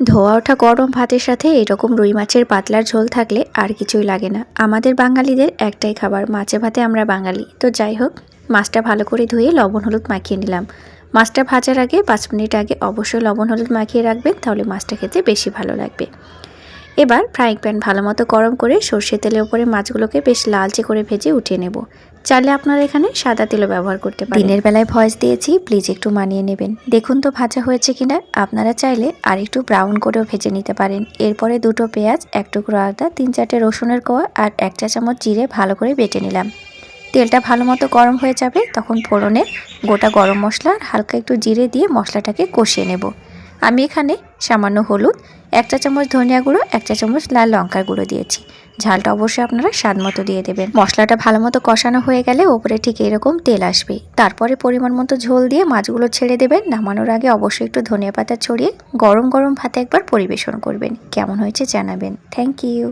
ধোয়া ওঠা গরম ভাতের সাথে এরকম রুই মাছের পাতলার ঝোল থাকলে আর কিছুই লাগে না। আমাদের বাঙালিদের একটাই খাবার, মাছে ভাতে আমরা বাঙালি। তো যাই হোক, মাছটা ভালো করে ধুয়ে লবণ হলুদ মাখিয়ে নিলাম। মাছটা ভাজার আগে 5 মিনিট আগে অবশ্যই লবণ হলুদ মাখিয়ে রাখবেন, তাহলে মাছটা খেতে বেশি ভালো লাগবে। এবার ফ্রাইং প্যান ভালো মতো গরম করে সর্ষের তেলের উপরে মাছগুলোকে বেশ লালচে করে ভেজে উঠিয়ে নেব। চাইলে আপনারা এখানে সাদা তেলও ব্যবহার করতে পারেন। দিনের বেলায় ভয়েস দিয়েছি, প্লিজ একটু মানিয়ে নেবেন। দেখুন তো ভাজা হয়েছে কিনা। আপনারা চাইলে আর একটু ব্রাউন করেও ভেজে নিতে পারেন। এরপরে 2টো পেঁয়াজ, 1 টুকরো আদা, 3-4টে রসুনের কোয়া আর 1 চা চামচ জিরে ভালো করে বেটে নিলাম। তেলটা ভালো মতো গরম হয়ে যাবে, তখন ফোড়নে গোটা গরম মশলা আর হালকা একটু জিরে দিয়ে মশলাটাকে কষিয়ে নেব। আমি এখানে সামান্য হলুদ, 1 চা চামচ ধনিয়া গুঁড়ো, 1 চা চামচ লাল লঙ্কার গুঁড়ো দিয়েছি। ঝালটা অবশ্যই আপনারা স্বাদ মতো দিয়ে দেবেন। মশলাটা ভালো মতো কষানো হয়ে গেলে ওপরে ঠিক এরকম তেল আসবে। তারপরে পরিমাণ মতো ঝোল দিয়ে মাছগুলো ছেড়ে দেবেন। নামানোর আগে অবশ্যই একটু ধনিয়া পাতা ছড়িয়ে গরম গরম ভাতে একবার পরিবেশন করবেন। কেমন হয়েছে জানাবেন। Thank you.